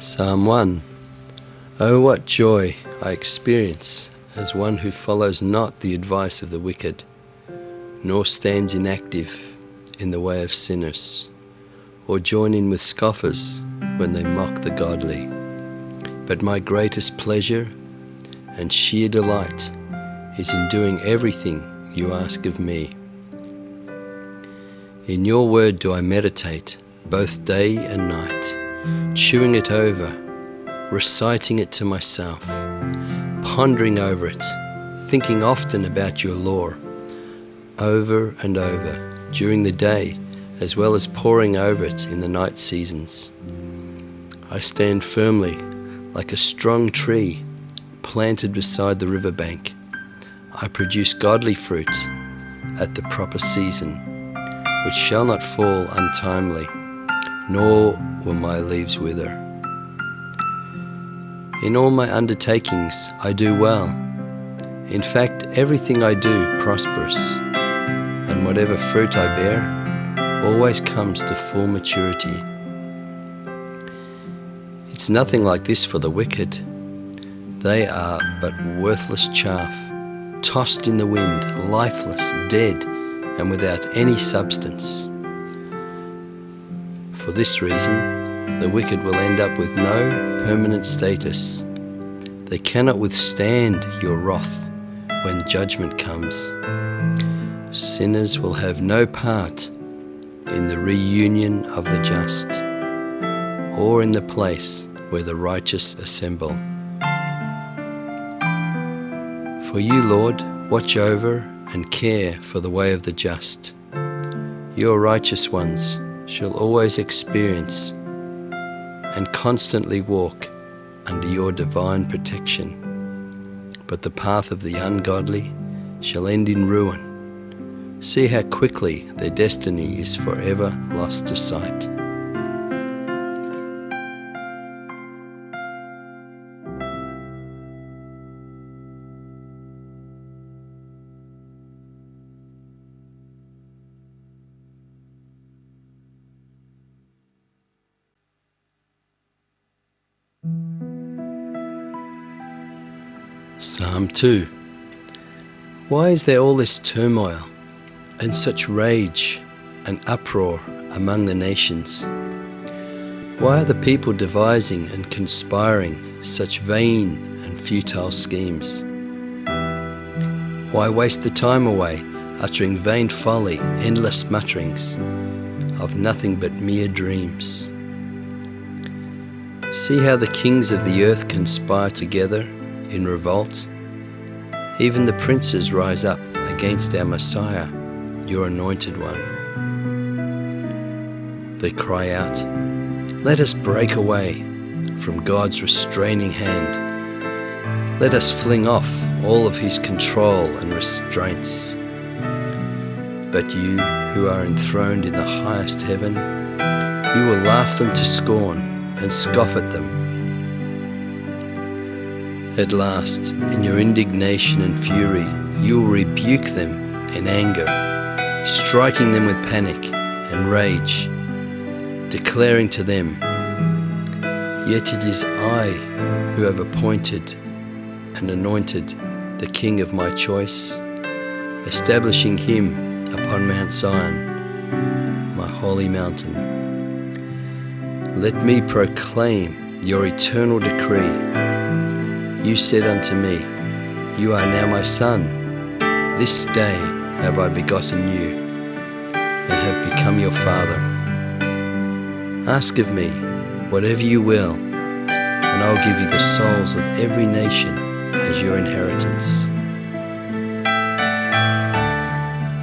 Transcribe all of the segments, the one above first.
Psalm 1. Oh, what joy I experience as one who follows not the advice of the wicked, nor stands inactive in the way of sinners, or join in with scoffers when they mock the godly. But my greatest pleasure and sheer delight is in doing everything you ask of me. In your word do I meditate, both day and night, chewing it over, reciting it to myself, pondering over it, thinking often about your law, over and over, during the day, as well as poring over it in the night seasons. I stand firmly like a strong tree planted beside the riverbank. I produce godly fruit at the proper season, which shall not fall untimely, nor will my leaves wither. In all my undertakings I do well. In fact, everything I do prospers, and whatever fruit I bear always comes to full maturity. It's nothing like this for the wicked. They are but worthless chaff, tossed in the wind, lifeless, dead, and without any substance. For this reason, the wicked will end up with no permanent status. They cannot withstand your wrath when judgment comes. Sinners will have no part in the reunion of the just, or in the place where the righteous assemble. For you, Lord, watch over and care for the way of the just. Your righteous ones shall always experience and constantly walk under your divine protection. But the path of the ungodly shall end in ruin. See how quickly their destiny is forever lost to sight. Psalm 2. Why is there all this turmoil and such rage and uproar among the nations? Why are the people devising and conspiring such vain and futile schemes? Why waste the time away uttering vain folly, endless mutterings of nothing but mere dreams? See how the kings of the earth conspire together in revolt. Even the princes rise up against our Messiah, your anointed one. They cry out, "Let us break away from God's restraining hand. Let us fling off all of his control and restraints." But you, who are enthroned in the highest heaven, you will laugh them to scorn and scoff at them. At last, in your indignation and fury, you will rebuke them in anger, striking them with panic and rage, declaring to them, "Yet it is I who have appointed and anointed the King of my choice, establishing him upon Mount Zion, my holy mountain. Let me proclaim your eternal decree. You said unto me, You are now my son. This day have I begotten you, and have become your father. Ask of me whatever you will, and I will give you the souls of every nation as your inheritance.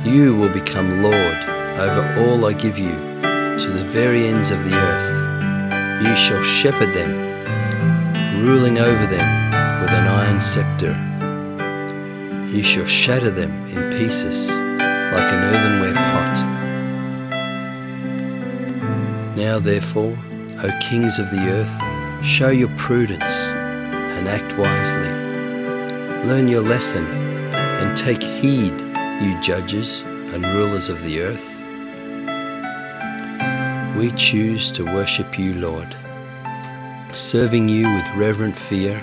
You will become Lord over all I give you, to the very ends of the earth. You shall shepherd them, ruling over them with an iron scepter. You shall shatter them in pieces like an earthenware pot. Now therefore, O kings of the earth, show your prudence and act wisely. Learn your lesson and take heed, you judges and rulers of the earth. We choose to worship you, Lord. serving you with reverent fear,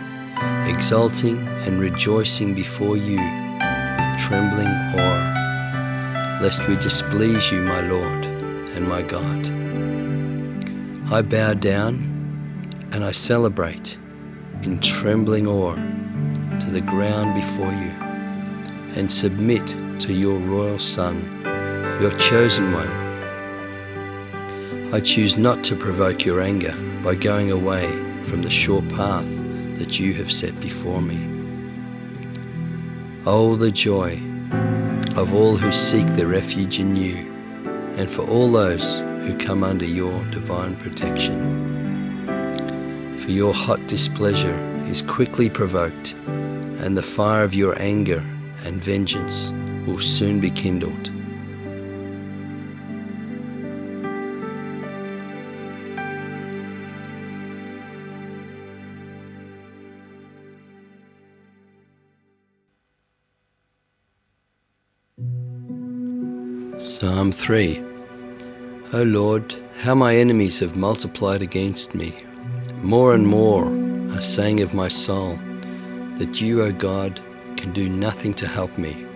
exulting and rejoicing before you with trembling awe, lest we displease you, my Lord and my God. I bow down and I celebrate in trembling awe to the ground before you, and submit to your royal Son, your chosen one. I choose not to provoke your anger by going away from the sure path that you have set before me. Oh, the joy of all who seek their refuge in you, and for all those who come under your divine protection. For your hot displeasure is quickly provoked, and the fire of your anger and vengeance will soon be kindled. Psalm 3. O Lord, how my enemies have multiplied against me. More and more are saying of my soul that you, O God, can do nothing to help me.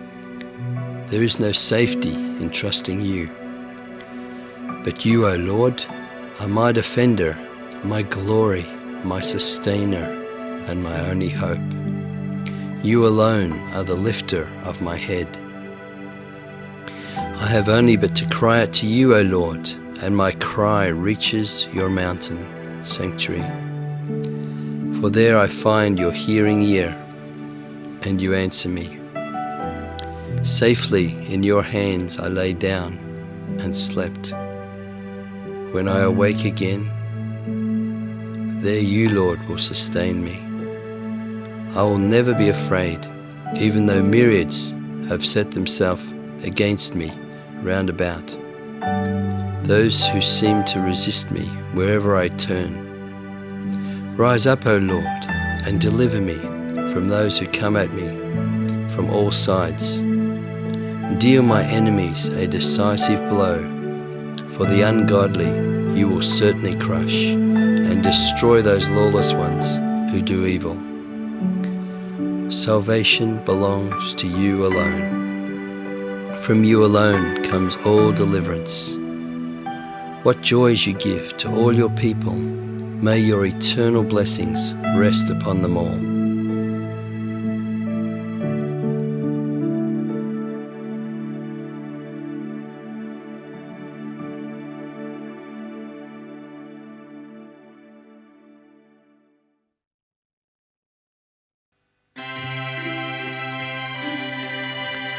There is no safety in trusting you. But you, O Lord, are my defender, my glory, my sustainer, and my only hope. You alone are the lifter of my head. I have only but to cry out to you, O Lord, and my cry reaches your mountain sanctuary. For there I find your hearing ear, and you answer me. Safely in your hands I lay down and slept. When I awake again, there you, Lord, will sustain me. I will never be afraid, even though myriads have set themselves against me round about, those who seem to resist me wherever I turn. Rise up, O Lord, and deliver me from those who come at me from all sides. Deal my enemies a decisive blow. For the ungodly you will certainly crush, and destroy those lawless ones who do evil. Salvation belongs to you alone. From you alone comes all deliverance. What joys you give to all your people. May your eternal blessings rest upon them all.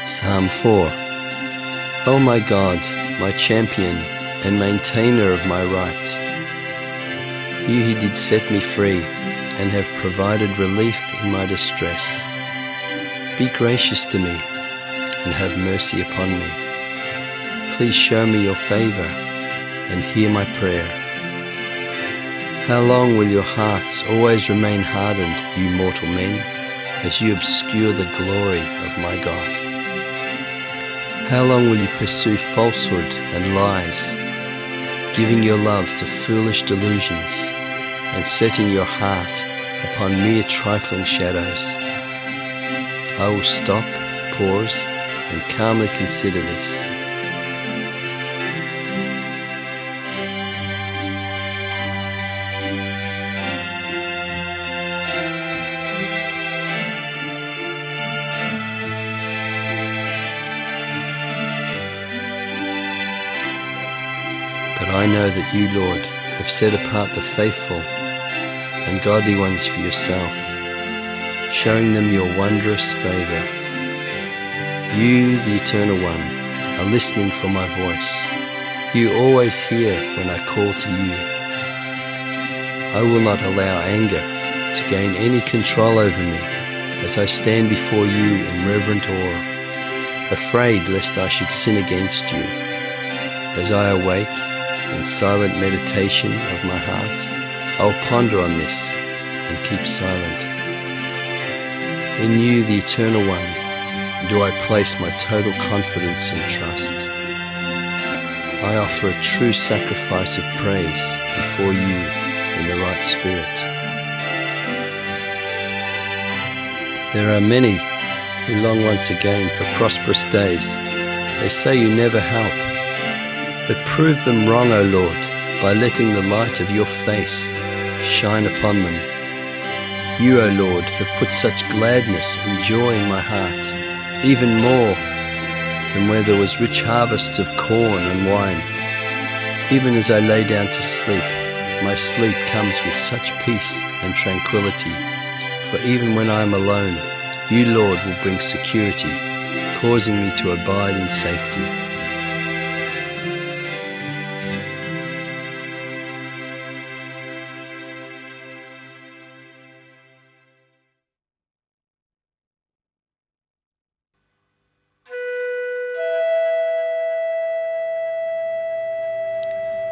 Psalm 4. O my God, my champion and maintainer of my right, you who did set me free and have provided relief in my distress, be gracious to me and have mercy upon me. Please show me your favor and hear my prayer. How long will your hearts always remain hardened, you mortal men, as you obscure the glory of my God? How long will you pursue falsehood and lies, giving your love to foolish delusions and setting your heart upon mere trifling shadows? I will stop, pause, and calmly consider this. But I know that you, Lord, have set apart the faithful and godly ones for yourself, showing them your wondrous favor. You, the Eternal One, are listening for my voice. You always hear when I call to you. I will not allow anger to gain any control over me as I stand before you in reverent awe, afraid lest I should sin against you. As I awake in silent meditation of my heart, I will ponder on this and keep silent. In you, the Eternal One, do I place my total confidence and trust. I offer a true sacrifice of praise before you in the right spirit. There are many who long once again for prosperous days. They say you never help, but prove them wrong, O Lord, by letting the light of your face shine upon them. You, O Lord, have put such gladness and joy in my heart, even more than where there was rich harvests of corn and wine. Even as I lay down to sleep, my sleep comes with such peace and tranquility. For even when I am alone, you, Lord, will bring security, causing me to abide in safety.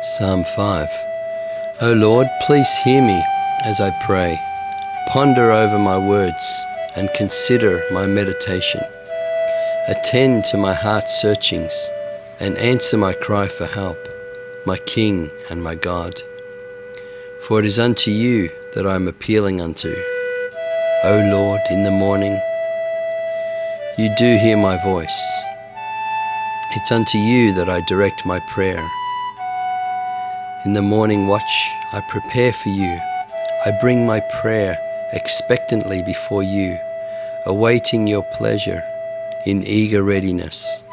Psalm 5. O Lord, please hear me as I pray. Ponder over my words and consider my meditation. Attend to my heart's searchings and answer my cry for help, my King and my God. For it is unto you that I am appealing unto. O Lord, in the morning, you do hear my voice. It's unto you that I direct my prayer. In the morning watch, I prepare for you. I bring my prayer expectantly before you, awaiting your pleasure in eager readiness.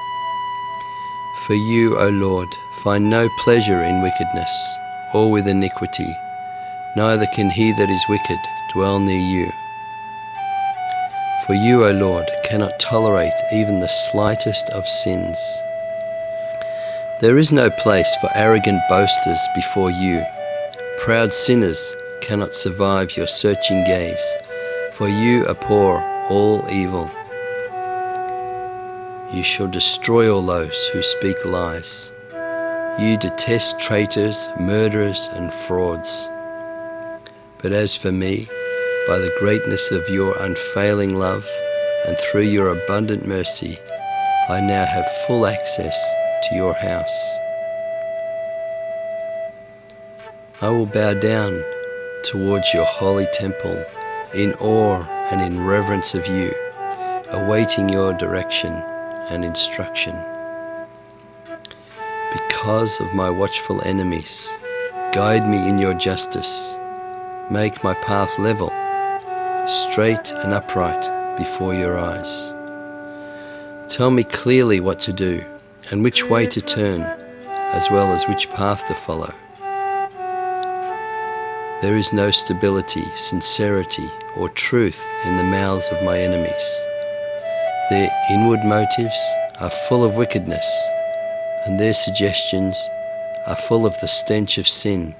For you, O Lord, find no pleasure in wickedness or with iniquity, neither can he that is wicked dwell near you. For you, O Lord, cannot tolerate even the slightest of sins. There is no place for arrogant boasters before you. Proud sinners cannot survive your searching gaze, for you abhor all evil. You shall destroy all those who speak lies. You detest traitors, murderers, and frauds. But as for me, by the greatness of your unfailing love and through your abundant mercy, I now have full access to your house. I will bow down towards your holy temple in awe and in reverence of you, awaiting your direction and instruction. Because of my watchful enemies, guide me in your justice. Make my path level, straight and upright before your eyes. Tell me clearly what to do and which way to turn, as well as which path to follow. There is no stability, sincerity, or truth in the mouths of my enemies. Their inward motives are full of wickedness, and their suggestions are full of the stench of sin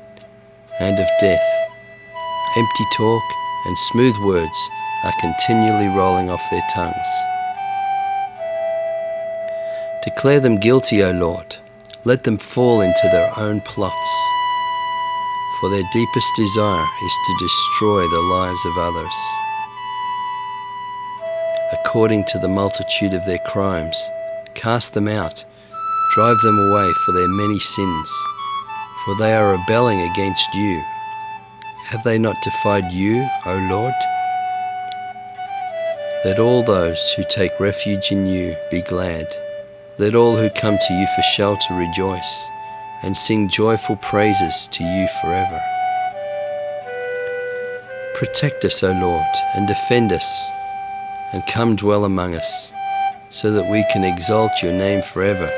and of death. Empty talk and smooth words are continually rolling off their tongues. Declare them guilty, O Lord. Let them fall into their own plots. For their deepest desire is to destroy the lives of others. According to the multitude of their crimes, cast them out, drive them away for their many sins, for they are rebelling against you. Have they not defied you, O Lord? Let all those who take refuge in you be glad. Let all who come to you for shelter rejoice, and sing joyful praises to you forever. Protect us, O Lord, and defend us, and come dwell among us, so that we can exalt your name forever.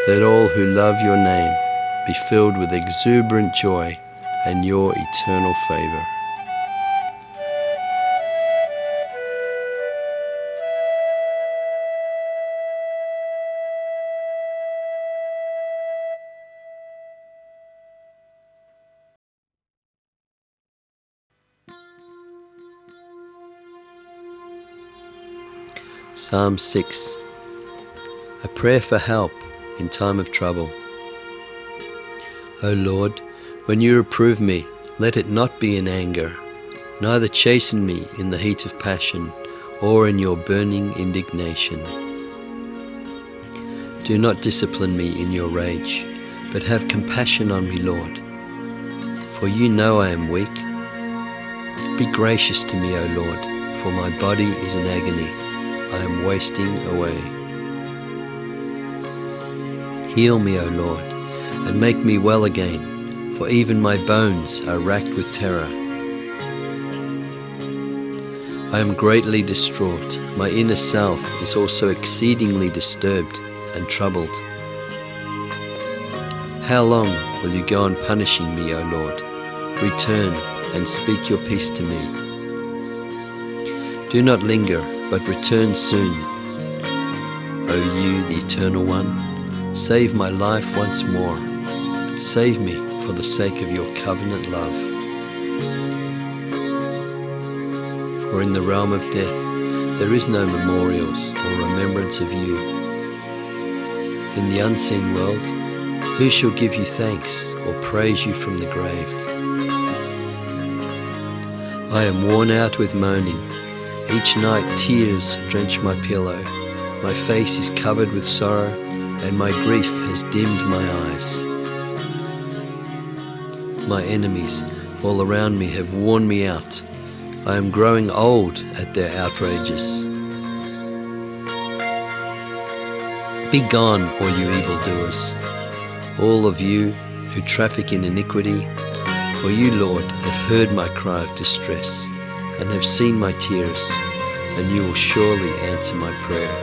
Let all who love your name be filled with exuberant joy and your eternal favor. Psalm 6. A prayer for help in time of trouble. O Lord, when you reprove me, let it not be in anger, neither chasten me in the heat of passion, or in your burning indignation. Do not discipline me in your rage, but have compassion on me, Lord. for you know I am weak. Be gracious to me, O Lord, for my body is in agony. I am wasting away. Heal me, O Lord, and make me well again, for even my bones are racked with terror. I am greatly distraught. My inner self is also exceedingly disturbed and troubled. How long will you go on punishing me, O Lord? Return and speak your peace to me. Do not linger, but return soon. O you, the Eternal One, save my life once more. Save me for the sake of your covenant love. For in the realm of death there is no memorials or remembrance of you. In the unseen world, who shall give you thanks or praise you from the grave? I am worn out with moaning. Each night tears drench my pillow. My face is covered with sorrow, and my grief has dimmed my eyes. My enemies all around me have worn me out. I am growing old at their outrages. Be gone, all you evildoers, all of you who traffic in iniquity, for you, Lord, have heard my cry of distress and have seen my tears, and you will surely answer my prayer.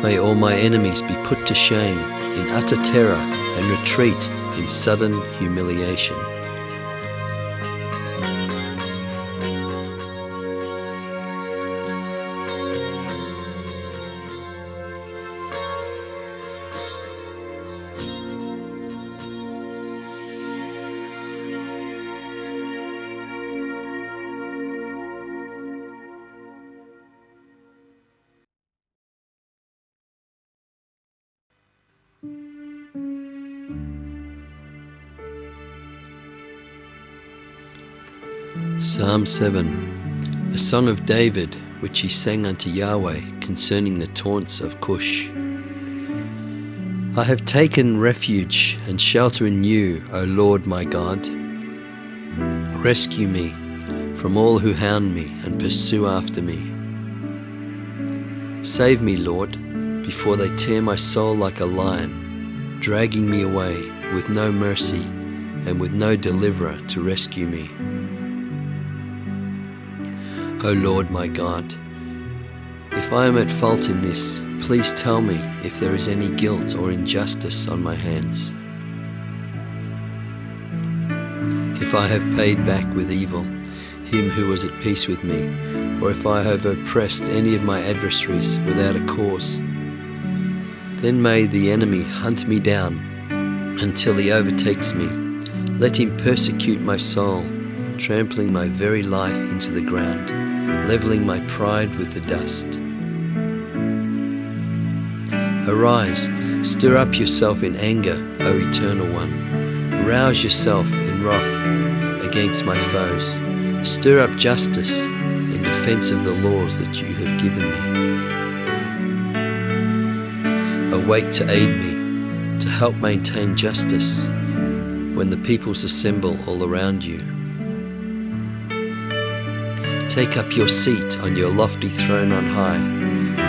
May all my enemies be put to shame in utter terror and retreat in sudden humiliation. Psalm 7, a song of David, which he sang unto Yahweh concerning the taunts of Cush. I have taken refuge and shelter in you, O Lord my God. Rescue me from all who hound me and pursue after me. Save me, Lord, before they tear my soul like a lion, dragging me away with no mercy and with no deliverer to rescue me. O Lord my God, if I am at fault in this, please tell me if there is any guilt or injustice on my hands. If I have paid back with evil him who was at peace with me, or if I have oppressed any of my adversaries without a cause, then may the enemy hunt me down until he overtakes me. Let him persecute my soul, trampling my very life into the ground, leveling my pride with the dust. Arise, stir up yourself in anger, O Eternal One. Rouse yourself in wrath against my foes. Stir up justice in defense of the laws that you have given me. Awake to aid me, to help maintain justice when the peoples assemble all around you. Take up your seat on your lofty throne on high,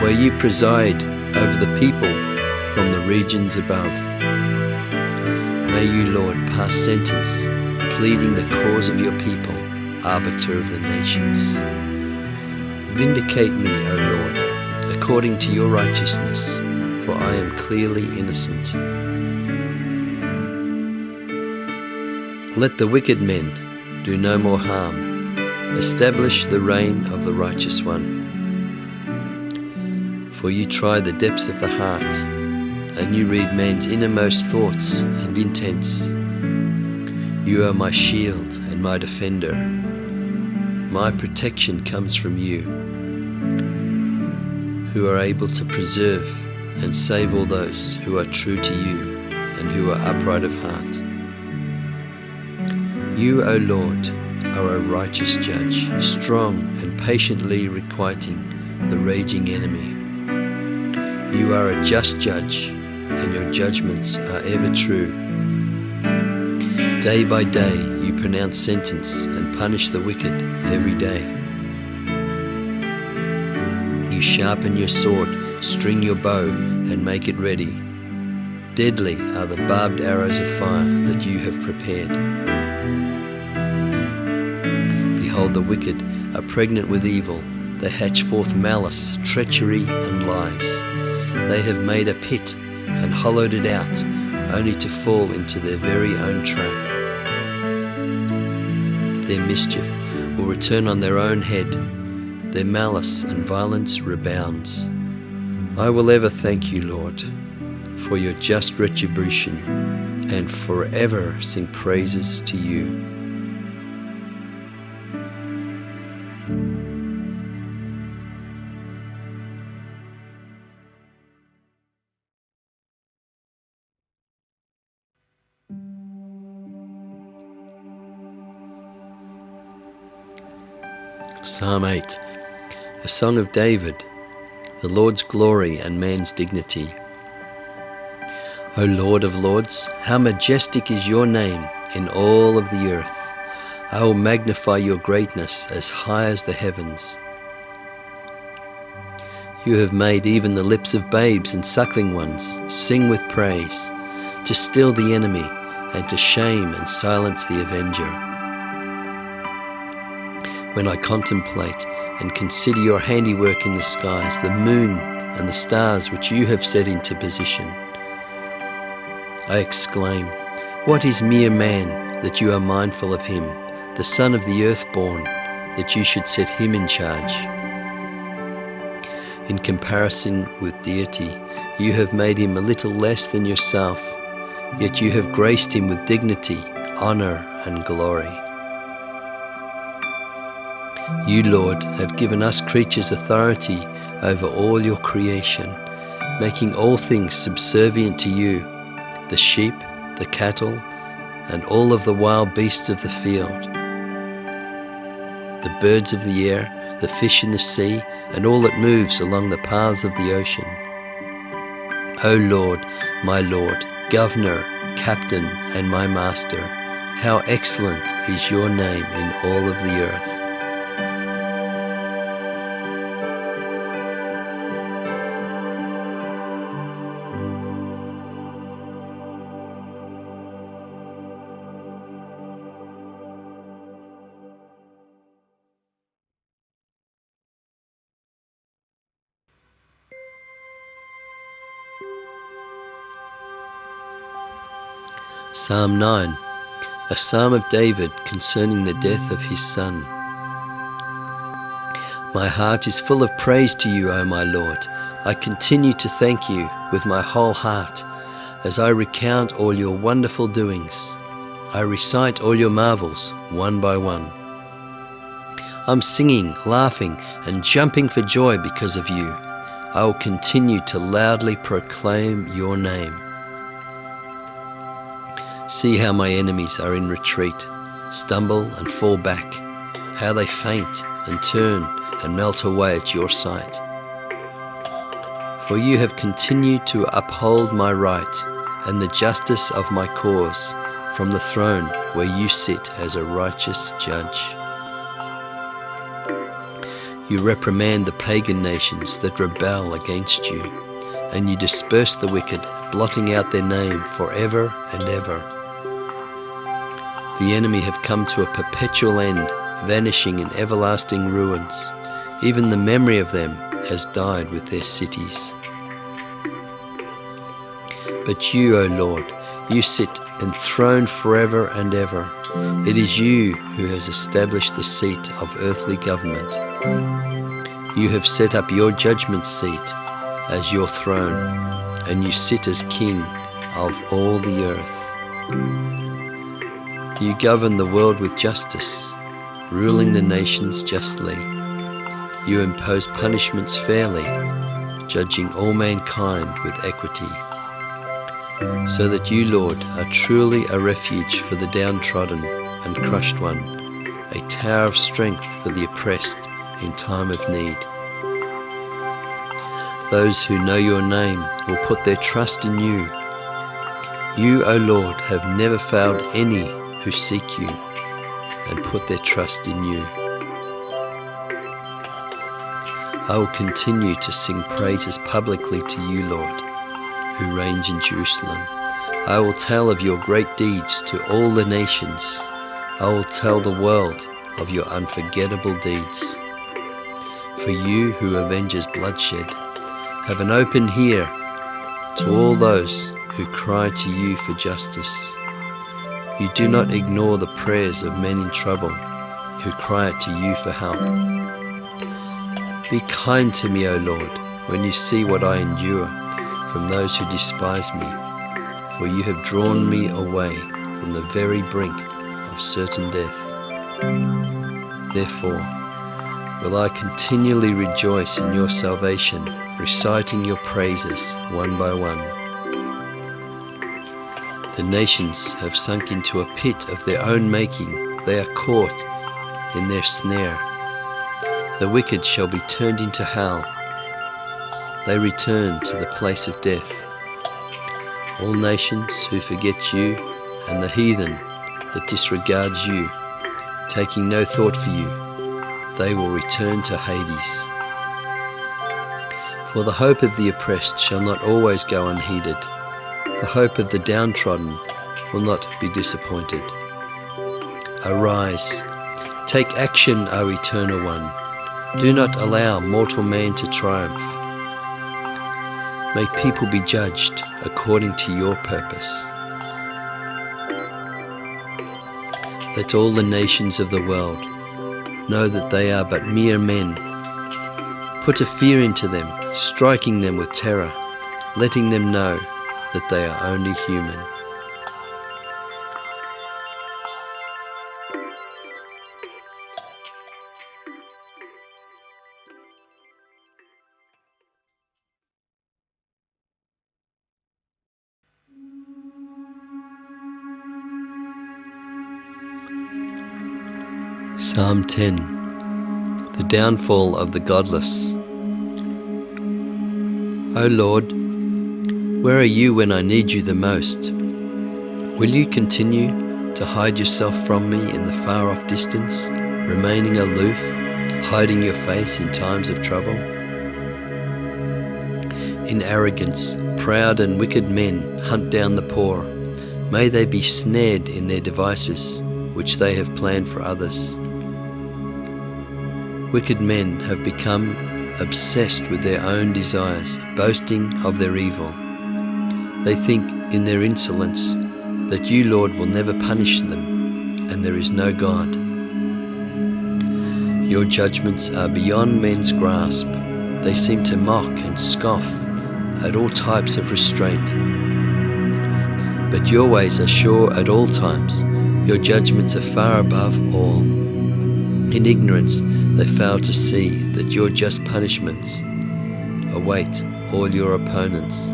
where you preside over the people from the regions above. May you, Lord, pass sentence, pleading the cause of your people, arbiter of the nations. Vindicate me, O Lord, according to your righteousness, for I am clearly innocent. Let the wicked men do no more harm. Establish the reign of the righteous one. For you try the depths of the heart, and you read man's innermost thoughts and intents. You are my shield and my defender. My protection comes from you, who are able to preserve and save all those who are true to you and who are upright of heart. You, O Lord, are a righteous judge, strong and patiently requiting the raging enemy. You are a just judge, and your judgments are ever true. Day by day you pronounce sentence and punish the wicked every day. You sharpen your sword, string your bow, and make it ready. Deadly are the barbed arrows of fire that you have prepared. Behold, the wicked are pregnant with evil. They hatch forth malice, treachery, and lies. They have made a pit and hollowed it out, only to fall into their very own trap. Their mischief will return on their own head. Their malice and violence rebounds. I will ever thank you, Lord, for your just retribution, and forever sing praises to you. Psalm 8, a song of David, the Lord's glory and man's dignity. O Lord of lords, how majestic is your name in all of the earth. I will magnify your greatness as high as the heavens. You have made even the lips of babes and suckling ones sing with praise, to still the enemy and to shame and silence the avenger. When I contemplate and consider your handiwork in the skies, the moon and the stars which you have set into position, I exclaim, what is mere man that you are mindful of him, the son of the earthborn, that you should set him in charge? In comparison with deity, you have made him a little less than yourself, yet you have graced him with dignity, honor, and glory. You, Lord, have given us creatures authority over all your creation, making all things subservient to you, the sheep, the cattle, and all of the wild beasts of the field, the birds of the air, the fish in the sea, and all that moves along the paths of the ocean. O Lord, my Lord, Governor, Captain, and my Master, how excellent is your name in all of the earth. Psalm 9, a psalm of David concerning the death of his son. My heart is full of praise to you, O my Lord. I continue to thank you with my whole heart as I recount all your wonderful doings. I recite all your marvels one by one. I'm singing, laughing, and jumping for joy because of you. I will continue to loudly proclaim your name. See how my enemies are in retreat, stumble and fall back, how they faint and turn and melt away at your sight. For you have continued to uphold my right and the justice of my cause from the throne where you sit as a righteous judge. You reprimand the pagan nations that rebel against you, and you disperse the wicked, blotting out their name forever and ever. The enemy have come to a perpetual end, vanishing in everlasting ruins. Even the memory of them has died with their cities. But you, O Lord, you sit enthroned forever and ever. It is you who has established the seat of earthly government. You have set up your judgment seat as your throne, and you sit as King of all the earth. You govern the world with justice, ruling the nations justly. You impose punishments fairly, judging all mankind with equity. So that you, Lord, are truly a refuge for the downtrodden and crushed one, a tower of strength for the oppressed in time of need. Those who know your name will put their trust in you. You, O Lord, have never failed any who seek you and put their trust in you. I will continue to sing praises publicly to you, Lord, who reigns in Jerusalem. I will tell of your great deeds to all the nations. I will tell the world of your unforgettable deeds. For you who avenges bloodshed have an open ear to all those who cry to you for justice. You do not ignore the prayers of men in trouble who cry out to you for help. Be kind to me, O Lord, when you see what I endure from those who despise me, for you have drawn me away from the very brink of certain death. Therefore, will I continually rejoice in your salvation, reciting your praises one by one. The nations have sunk into a pit of their own making. They are caught in their snare. The wicked shall be turned into hell. They return to the place of death. All nations who forget you, and the heathen that disregards you, taking no thought for you, they will return to Hades. For the hope of the oppressed shall not always go unheeded. The hope of the downtrodden will not be disappointed. Arise, take action, O Eternal One. Do not allow mortal man to triumph. May people be judged according to your purpose. Let all the nations of the world know that they are but mere men. Put a fear into them, striking them with terror, letting them know that they are only human. Psalm 10. The downfall of the godless. O Lord, where are you when I need you the most? Will you continue to hide yourself from me in the far-off distance, remaining aloof, hiding your face in times of trouble? In arrogance, proud and wicked men hunt down the poor. May they be snared in their devices, which they have planned for others. Wicked men have become obsessed with their own desires, boasting of their evil. They think in their insolence that you, Lord, will never punish them, and there is no God. Your judgments are beyond men's grasp. They seem to mock and scoff at all types of restraint. But your ways are sure at all times. Your judgments are far above all. In ignorance, they fail to see that your just punishments await all your opponents.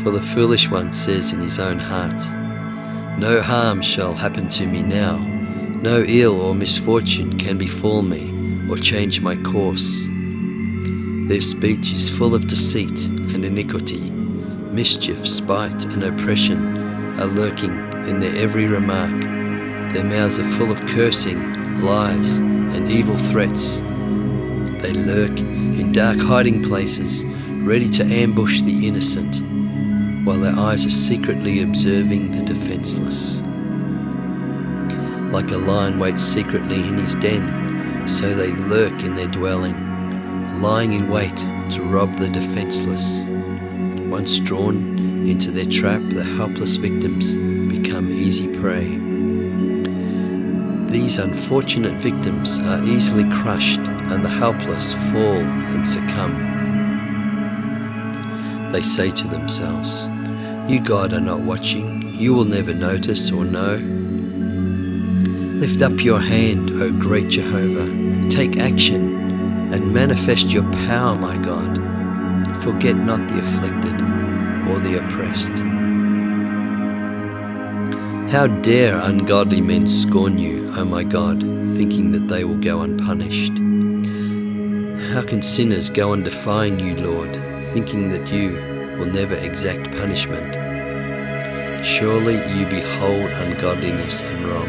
For the foolish one says in his own heart, no harm shall happen to me now. No ill or misfortune can befall me or change my course. Their speech is full of deceit and iniquity. Mischief, spite, and oppression are lurking in their every remark. Their mouths are full of cursing, lies, and evil threats. They lurk in dark hiding places, ready to ambush the innocent, while their eyes are secretly observing the defenseless. Like a lion waits secretly in his den, so they lurk in their dwelling, lying in wait to rob the defenseless. Once drawn into their trap, the helpless victims become easy prey. These unfortunate victims are easily crushed, and the helpless fall and succumb. They say to themselves, you, God, are not watching. You will never notice or know. Lift up your hand, O great Jehovah. Take action and manifest your power, my God. Forget not the afflicted or the oppressed. How dare ungodly men scorn you, O my God, thinking that they will go unpunished? How can sinners go on defying you, Lord, thinking that you will never exact punishment? Surely you behold ungodliness and wrong.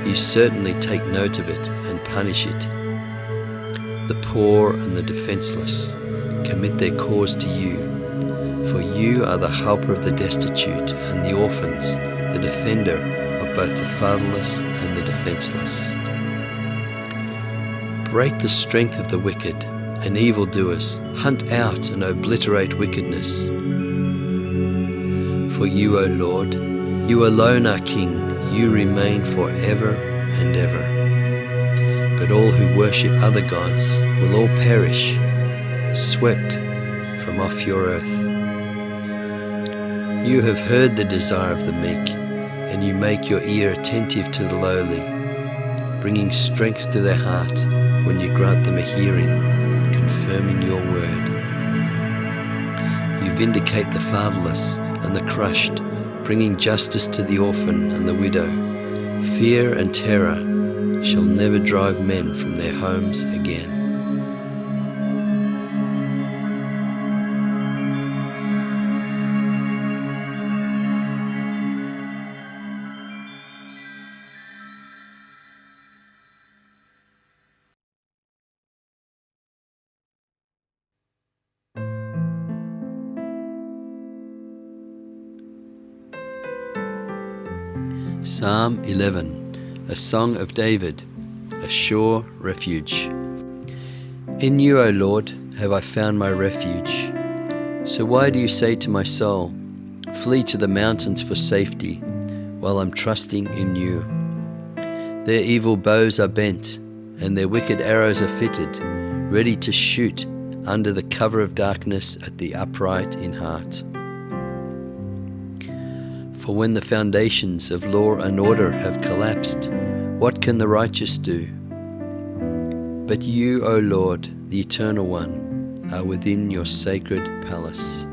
You certainly take note of it and punish it. The poor and the defenseless commit their cause to you, for you are the helper of the destitute and the orphans, the defender of both the fatherless and the defenseless. Break the strength of the wicked and evildoers, hunt out and obliterate wickedness. For you, O Lord, you alone are King, you remain forever and ever. But all who worship other gods will all perish, swept from off your earth. You have heard the desire of the meek, and you make your ear attentive to the lowly, bringing strength to their heart when you grant them a hearing, confirming your word. You vindicate the fatherless and the crushed, bringing justice to the orphan and the widow. Fear and terror shall never drive men from their homes again. Psalm 11, a song of David, a sure refuge. In you, O Lord, have I found my refuge. So why do you say to my soul, flee to the mountains for safety, while I'm trusting in you? Their evil bows are bent, and their wicked arrows are fitted, ready to shoot under the cover of darkness at the upright in heart. For when the foundations of law and order have collapsed, what can the righteous do? But you, O Lord, the Eternal One, are within your sacred palace.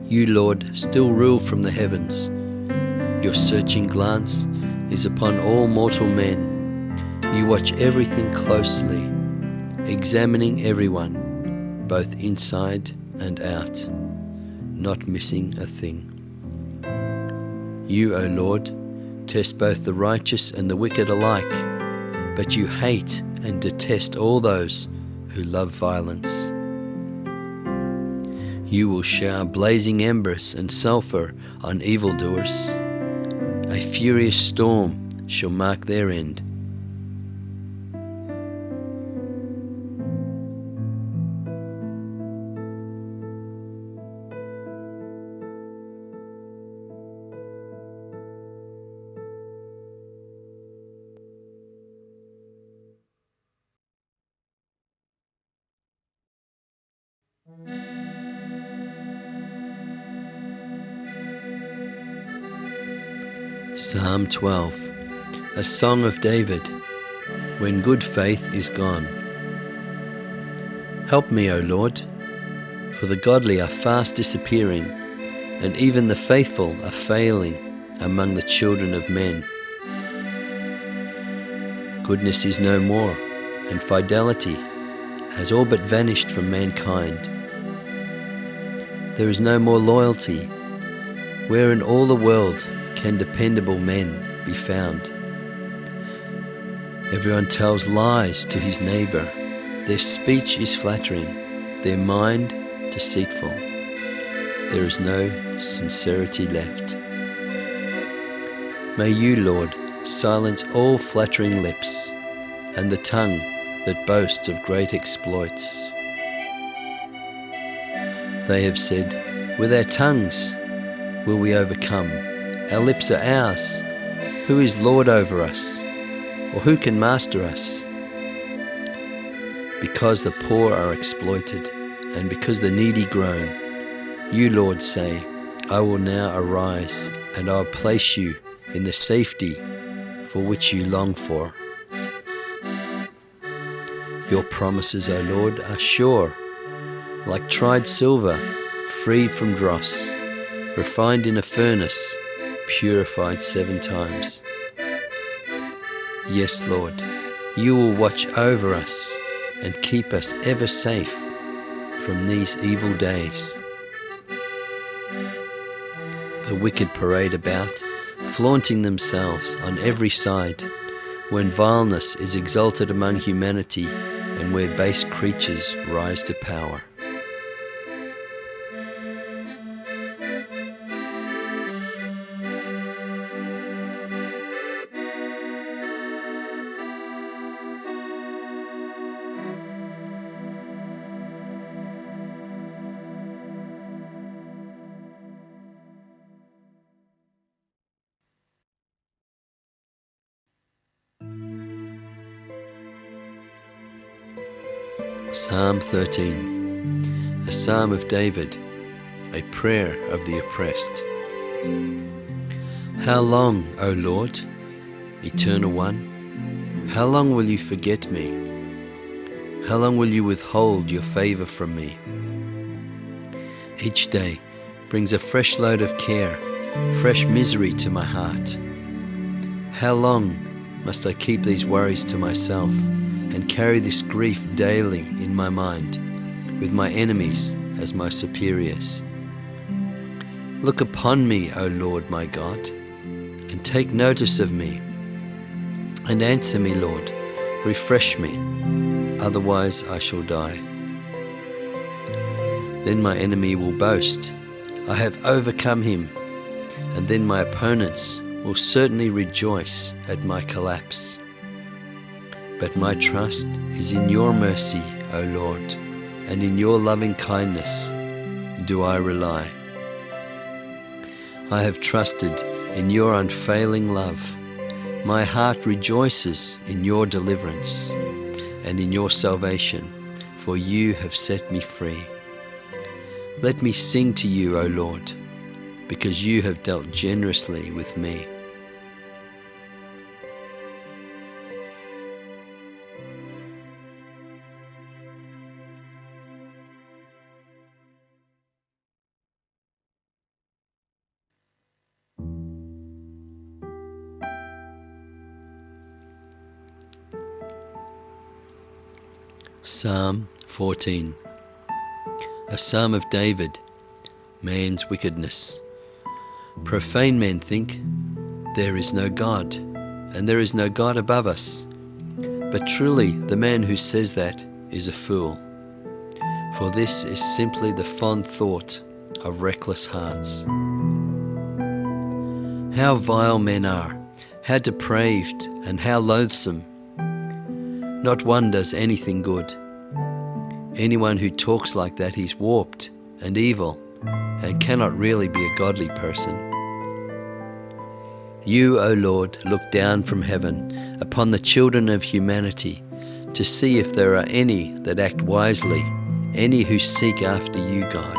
You, Lord, still rule from the heavens. Your searching glance is upon all mortal men. You watch everything closely, examining everyone, both inside and out, not missing a thing. You, O Lord, test both the righteous and the wicked alike, but you hate and detest all those who love violence. You will shower blazing embers and sulphur on evildoers. A furious storm shall mark their end. Psalm 12, a song of David, when good faith is gone. Help me, O Lord, for the godly are fast disappearing, and even the faithful are failing among the children of men. Goodness is no more, and fidelity has all but vanished from mankind. There is no more loyalty. Where in all the world can dependable men be found? Everyone tells lies to his neighbor. Their speech is flattering, their mind deceitful. There is no sincerity left. May you, Lord, silence all flattering lips and the tongue that boasts of great exploits. They have said, with our tongues will we overcome. Our lips are ours. Who is Lord over us? Or who can master us? Because the poor are exploited, and because the needy groan, you, Lord, say, I will now arise, and I will place you in the safety for which you long for. Your promises, O Lord, are sure, like tried silver, freed from dross, refined in a furnace, purified 7 times. Yes, Lord, you will watch over us and keep us ever safe from these evil days. The wicked parade about, flaunting themselves on every side, when vileness is exalted among humanity and where base creatures rise to power. Psalm 13, a psalm of David, a prayer of the oppressed. How long, O Lord, Eternal One? How long will you forget me? How long will you withhold your favor from me? Each day brings a fresh load of care, fresh misery to my heart. How long must I keep these worries to myself and carry this grief daily in my mind, with my enemies as my superiors? Look upon me, O Lord my God, and take notice of me, and answer me, Lord, refresh me, otherwise I shall die. Then my enemy will boast, I have overcome him, and then my opponents will certainly rejoice at my collapse. But my trust is in your mercy, O Lord, and in your loving kindness do I rely. I have trusted in your unfailing love. My heart rejoices in your deliverance and in your salvation, for you have set me free. Let me sing to you, O Lord, because you have dealt generously with me. Psalm 14, a psalm of David, man's wickedness. Profane men think, there is no God, and there is no God above us. But truly the man who says that is a fool. For this is simply the fond thought of reckless hearts. How vile men are, how depraved and how loathsome. Not one does anything good. Anyone who talks like that is warped and evil and cannot really be a godly person. You, O Lord, look down from heaven upon the children of humanity to see if there are any that act wisely, any who seek after you, God,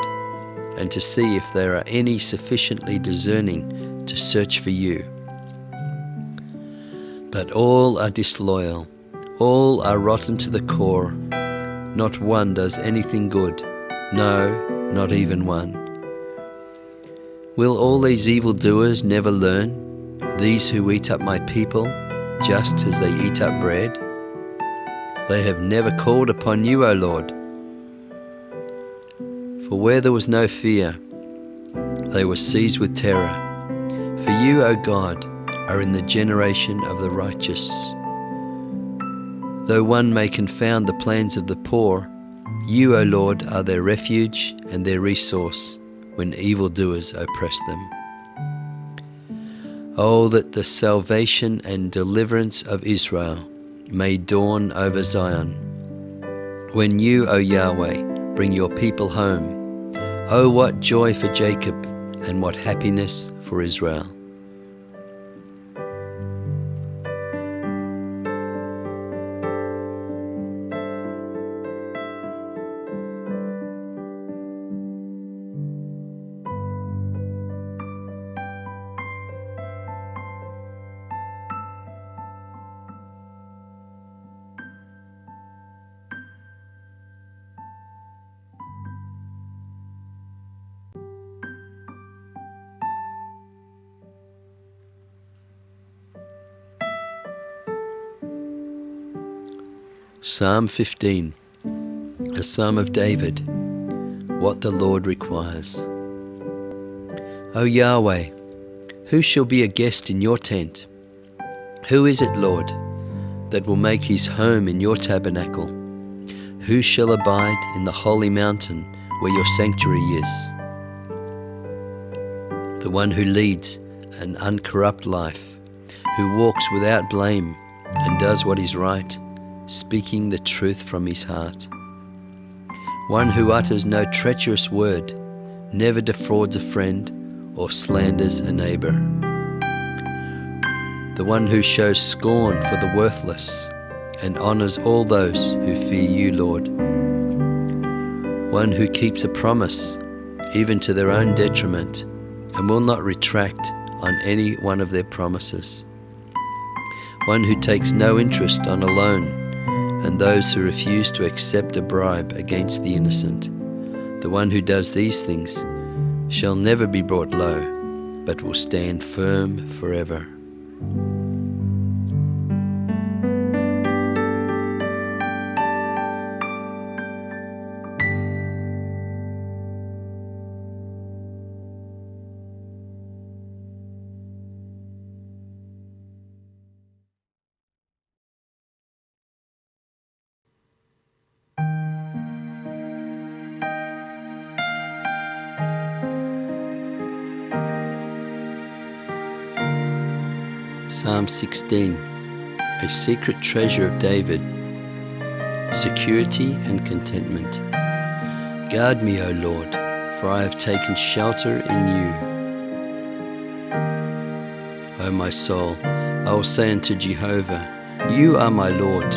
and to see if there are any sufficiently discerning to search for you. But all are disloyal, all are rotten to the core. Not one does anything good, no, not even one. Will all these evildoers never learn, these who eat up my people, just as they eat up bread? They have never called upon you, O Lord. For where there was no fear, they were seized with terror. For you, O God, are in the generation of the righteous. Though one may confound the plans of the poor, you, O Lord, are their refuge and their resource when evildoers oppress them. Oh, that the salvation and deliverance of Israel may dawn over Zion. When you, O Yahweh, bring your people home, oh, what joy for Jacob and what happiness for Israel. Psalm 15, a psalm of David, what the Lord requires. O Yahweh, who shall be a guest in your tent? Who is it, Lord, that will make his home in your tabernacle? Who shall abide in the holy mountain where your sanctuary is? The one who leads an uncorrupt life, who walks without blame and does what is right, speaking the truth from his heart. One who utters no treacherous word, never defrauds a friend or slanders a neighbor. The one who shows scorn for the worthless and honors all those who fear you, Lord. One who keeps a promise, even to their own detriment, and will not retract on any one of their promises. One who takes no interest on a loan, and those who refuse to accept a bribe against the innocent. The one who does these things shall never be brought low, but will stand firm forever. Psalm 16, a secret treasure of David, security and contentment. Guard me, O Lord, for I have taken shelter in you. O my soul, I will say unto Jehovah, you are my Lord.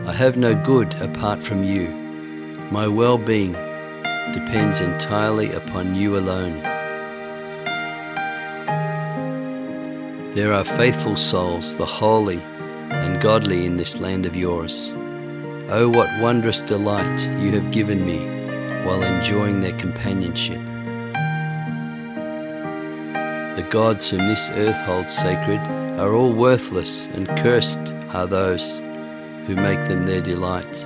I have no good apart from you. My well-being depends entirely upon you alone. There are faithful souls, the holy and godly in this land of yours. Oh, what wondrous delight you have given me while enjoying their companionship. The gods whom this earth holds sacred are all worthless, and cursed are those who make them their delight.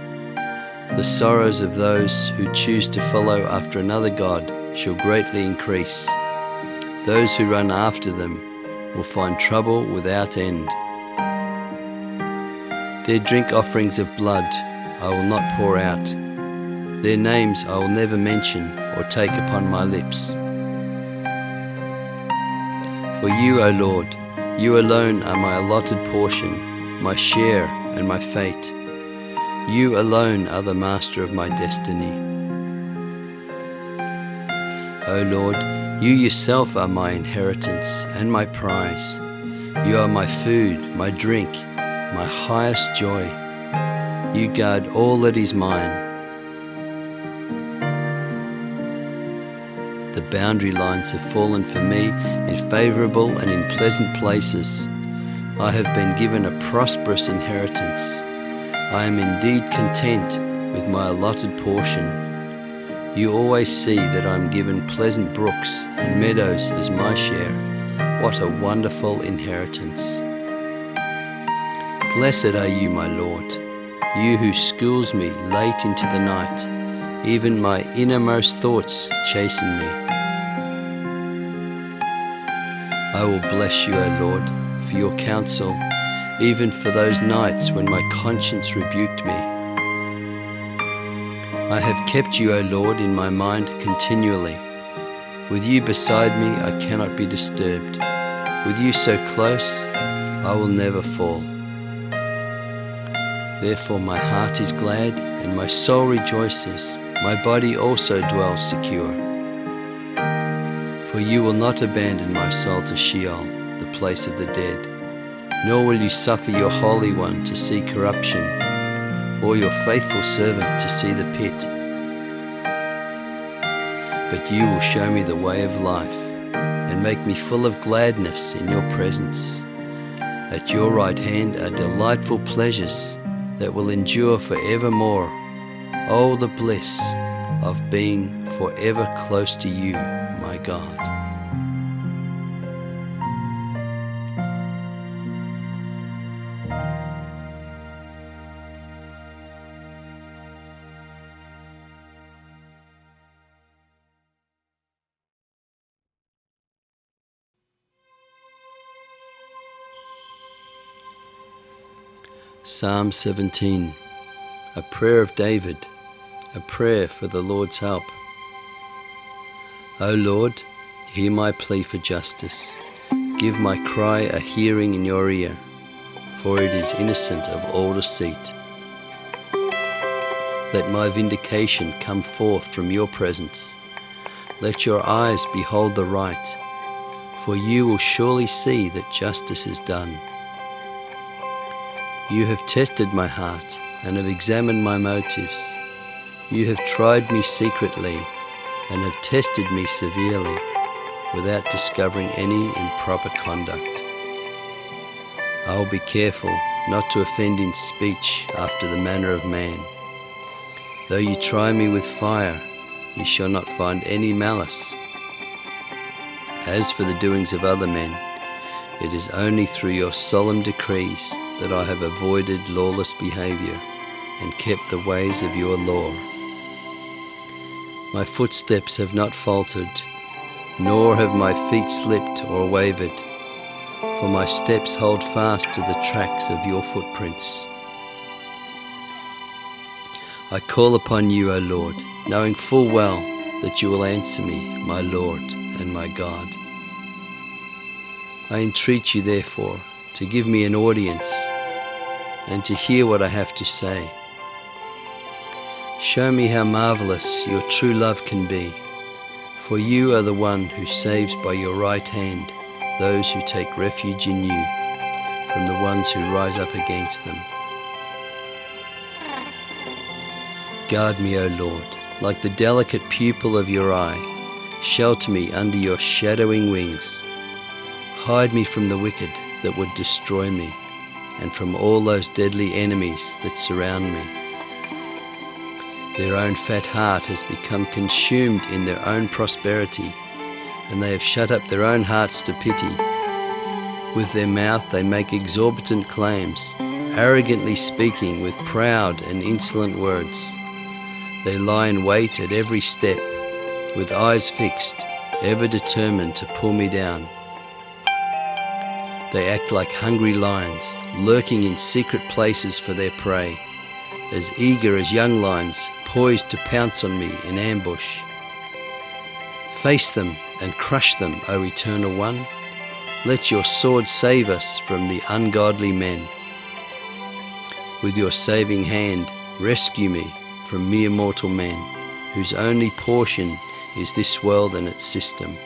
The sorrows of those who choose to follow after another god shall greatly increase. Those who run after them will find trouble without end. Their drink offerings of blood I will not pour out. Their names I will never mention or take upon my lips. For you, O Lord, you alone are my allotted portion, my share and my fate. You alone are the master of my destiny. O Lord, you yourself are my inheritance and my prize. You are my food, my drink, my highest joy. You guard all that is mine. The boundary lines have fallen for me in favorable and in pleasant places. I have been given a prosperous inheritance. I am indeed content with my allotted portion. You always see that I am given pleasant brooks and meadows as my share. What a wonderful inheritance. Blessed are you, my Lord, you who schools me late into the night. Even my innermost thoughts chasten me. I will bless you, O Lord, for your counsel, even for those nights when my conscience rebuked me. I have kept you, O Lord, in my mind continually. With you beside me, I cannot be disturbed. With you so close, I will never fall. Therefore my heart is glad, and my soul rejoices. My body also dwells secure. For you will not abandon my soul to Sheol, the place of the dead, nor will you suffer your Holy One to see corruption, or your faithful servant to see the pit. But you will show me the way of life, and make me full of gladness in your presence. At your right hand are delightful pleasures that will endure forevermore. Oh, the bliss of being forever close to you, my God. Psalm 17, a prayer of David, a prayer for the Lord's help. O Lord, hear my plea for justice. Give my cry a hearing in your ear, for it is innocent of all deceit. Let my vindication come forth from your presence. Let your eyes behold the right, for you will surely see that justice is done. You have tested my heart and have examined my motives. You have tried me secretly and have tested me severely without discovering any improper conduct. I will be careful not to offend in speech after the manner of man. Though you try me with fire, you shall not find any malice. As for the doings of other men, it is only through your solemn decrees that I have avoided lawless behavior and kept the ways of your law. My footsteps have not faltered, nor have my feet slipped or wavered, for my steps hold fast to the tracks of your footprints. I call upon you, O Lord, knowing full well that you will answer me, my Lord and my God. I entreat you, therefore, to give me an audience and to hear what I have to say. Show me how marvelous your true love can be, for you are the one who saves by your right hand those who take refuge in you from the ones who rise up against them. Guard me, O Lord, like the delicate pupil of your eye. Shelter me under your shadowing wings. Hide me from the wicked that would destroy me, and from all those deadly enemies that surround me. Their own fat heart has become consumed in their own prosperity, and they have shut up their own hearts to pity. With their mouth they make exorbitant claims, arrogantly speaking with proud and insolent words. They lie in wait at every step, with eyes fixed, ever determined to pull me down. They act like hungry lions, lurking in secret places for their prey, as eager as young lions, poised to pounce on me in ambush. Face them and crush them, O Eternal One. Let your sword save us from the ungodly men. With your saving hand, rescue me from mere mortal men, whose only portion is this world and its system.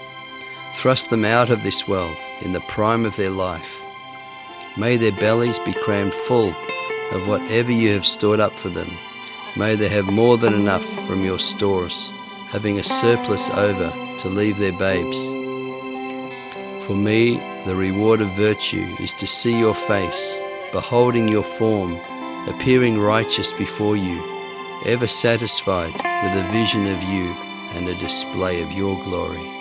Thrust them out of this world in the prime of their life. May their bellies be crammed full of whatever you have stored up for them. May they have more than enough from your stores, having a surplus over to leave their babes. For me, the reward of virtue is to see your face, beholding your form, appearing righteous before you, ever satisfied with a vision of you and a display of your glory.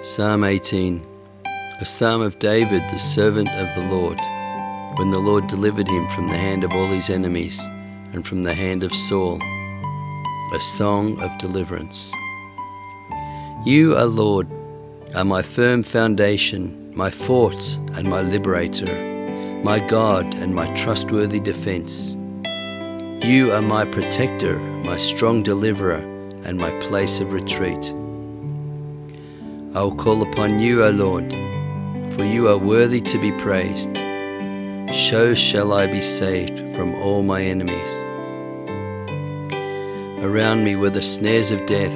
Psalm 18, a psalm of David, the servant of the Lord, when the Lord delivered him from the hand of all his enemies and from the hand of Saul, a song of deliverance. You, O Lord, are my firm foundation, my fort and my liberator, my God and my trustworthy defense. You are my protector, my strong deliverer, and my place of retreat. I will call upon you, O Lord, for you are worthy to be praised. So shall I be saved from all my enemies. Around me were the snares of death.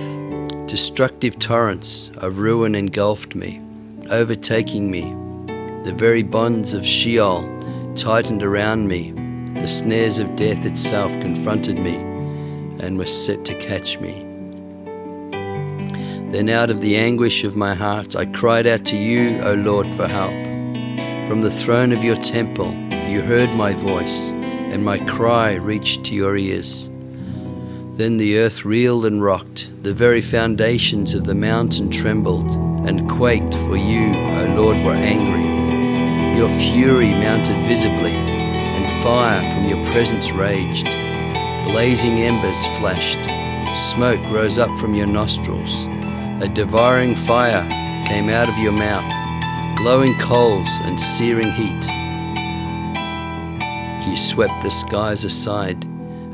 Destructive torrents of ruin engulfed me, overtaking me. The very bonds of Sheol tightened around me. The snares of death itself confronted me and were set to catch me. Then out of the anguish of my heart I cried out to you, O Lord, for help. From the throne of your temple you heard my voice, and my cry reached to your ears. Then the earth reeled and rocked, the very foundations of the mountain trembled and quaked, for you, O Lord, were angry. Your fury mounted visibly, and fire from your presence raged. Blazing embers flashed, smoke rose up from your nostrils. A devouring fire came out of your mouth, glowing coals and searing heat. You swept the skies aside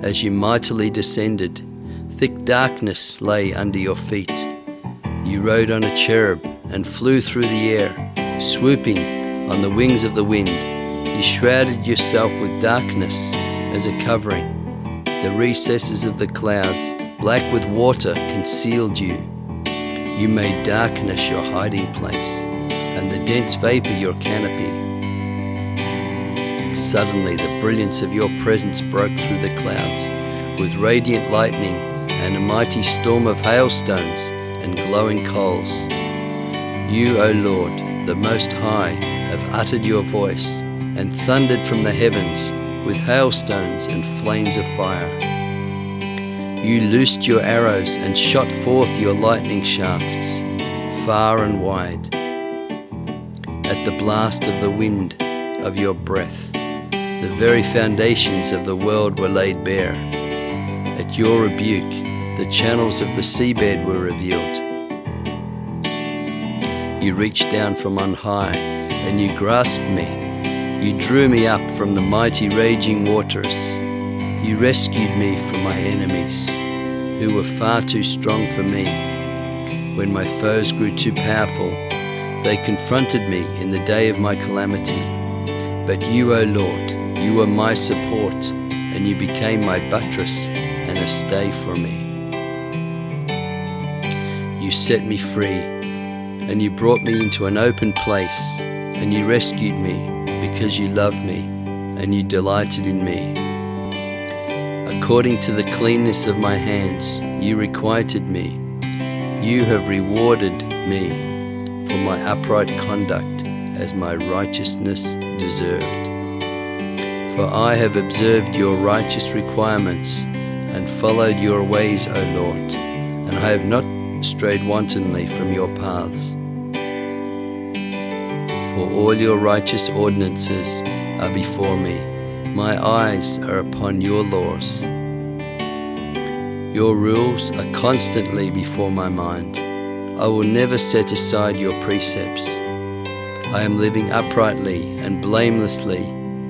as you mightily descended. Thick darkness lay under your feet. You rode on a cherub and flew through the air, swooping on the wings of the wind. You shrouded yourself with darkness as a covering. The recesses of the clouds, black with water, concealed you. You made darkness your hiding place, and the dense vapor your canopy. Suddenly the brilliance of your presence broke through the clouds, with radiant lightning and a mighty storm of hailstones and glowing coals. You, O Lord, the Most High, have uttered your voice, and thundered from the heavens with hailstones and flames of fire. You loosed your arrows and shot forth your lightning shafts, far and wide. At the blast of the wind of your breath, the very foundations of the world were laid bare. At your rebuke, the channels of the seabed were revealed. You reached down from on high, and you grasped me. You drew me up from the mighty raging waters. You rescued me from my enemies, who were far too strong for me. When my foes grew too powerful, they confronted me in the day of my calamity. But you, O Lord, you were my support, and you became my buttress and a stay for me. You set me free, and you brought me into an open place, and you rescued me because you loved me, and you delighted in me. According to the cleanness of my hands, you requited me. You have rewarded me for my upright conduct as my righteousness deserved. For I have observed your righteous requirements and followed your ways, O Lord, and I have not strayed wantonly from your paths. For all your righteous ordinances are before me. My eyes are upon your laws. Your rules are constantly before my mind. I will never set aside your precepts. I am living uprightly and blamelessly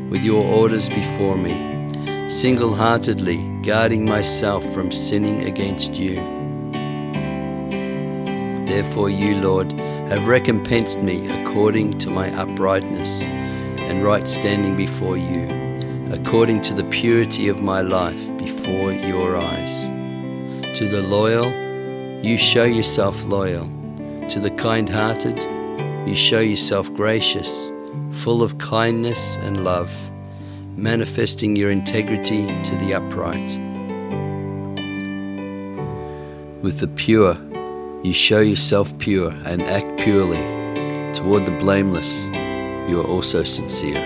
with your orders before me, single-heartedly guarding myself from sinning against you. Therefore you, Lord, have recompensed me according to my uprightness and right standing before you, according to the purity of my life before your eyes. To the loyal, you show yourself loyal. To the kind-hearted, you show yourself gracious, full of kindness and love, manifesting your integrity to the upright. With the pure, you show yourself pure and act purely. Toward the blameless, you are also sincere.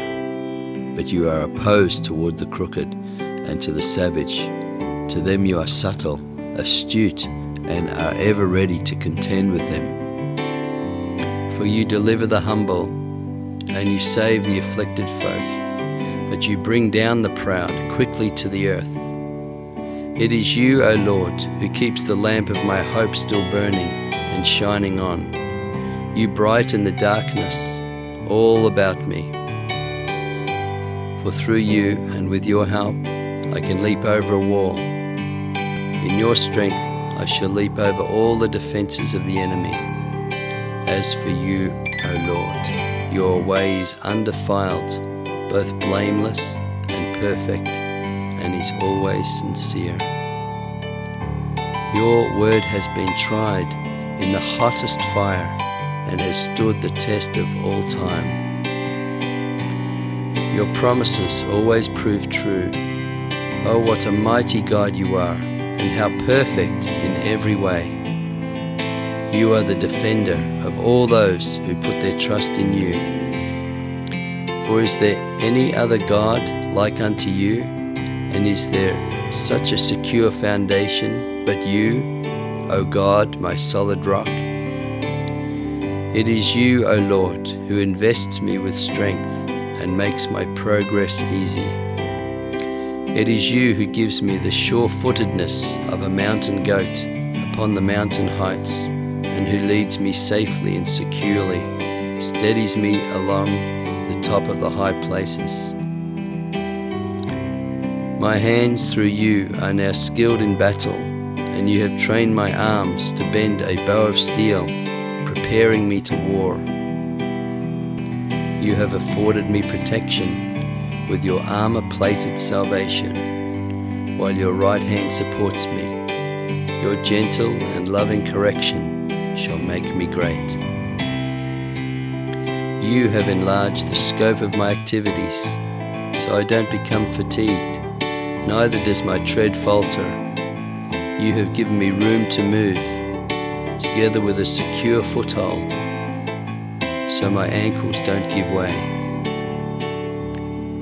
But you are opposed toward the crooked and to the savage. To them you are subtle, astute, and are ever ready to contend with them. For you deliver the humble, and you save the afflicted folk, but you bring down the proud quickly to the earth. It is you, O Lord, who keeps the lamp of my hope still burning and shining on. You brighten the darkness all about me. For through you and with your help, I can leap over a wall. In your strength, I shall leap over all the defenses of the enemy. As for you, O Lord, your way is undefiled, both blameless and perfect, and is always sincere. Your word has been tried in the hottest fire and has stood the test of all time. Your promises always prove true. Oh, what a mighty God you are, and how perfect in every way. You are the defender of all those who put their trust in you. For is there any other God like unto you? And is there such a secure foundation, but you, O God, my solid rock. It is you, O Lord, who invests me with strength and makes my progress easy. It is you who gives me the sure-footedness of a mountain goat upon the mountain heights, and who leads me safely and securely, steadies me along the top of the high places. My hands through you are now skilled in battle, and you have trained my arms to bend a bow of steel, preparing me to war. You have afforded me protection with your armor-plated salvation, while your right hand supports me. Your gentle and loving correction shall make me great. You have enlarged the scope of my activities, so I don't become fatigued, neither does my tread falter. You have given me room to move, together with a secure foothold, so my ankles don't give way.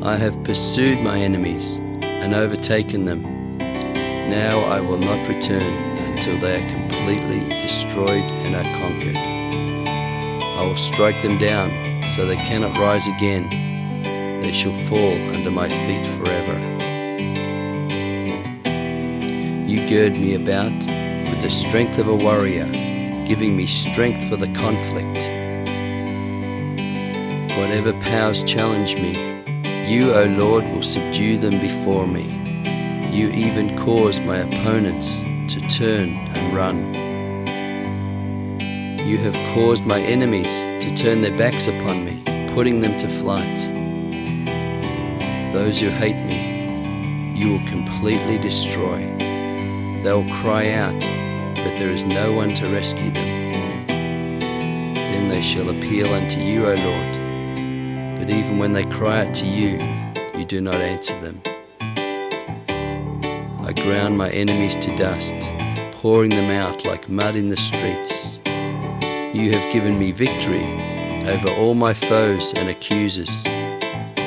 I have pursued my enemies and overtaken them. Now I will not return until they are completely destroyed and are conquered. I will strike them down so they cannot rise again. They shall fall under my feet forever. You gird me about with the strength of a warrior, giving me strength for the conflict. Whatever powers challenge me, you, O Lord, will subdue them before me. You even cause my opponents to turn and run. You have caused my enemies to turn their backs upon me, putting them to flight. Those who hate me, you will completely destroy. They will cry out, but there is no one to rescue them. Then they shall appeal unto you, O Lord. But even when they cry out to you, you do not answer them. I ground my enemies to dust, pouring them out like mud in the streets. You have given me victory over all my foes and accusers.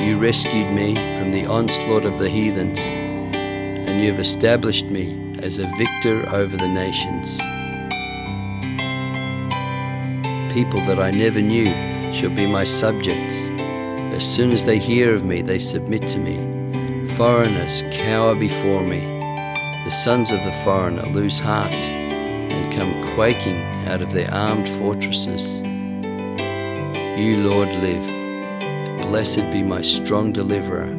You rescued me from the onslaught of the heathens, and you have established me as a victor over the nations. People that I never knew shall be my subjects. As soon as they hear of me, they submit to me. Foreigners cower before me. The sons of the foreigner lose heart and come quaking out of their armed fortresses. You, Lord, live. Blessed be my strong deliverer.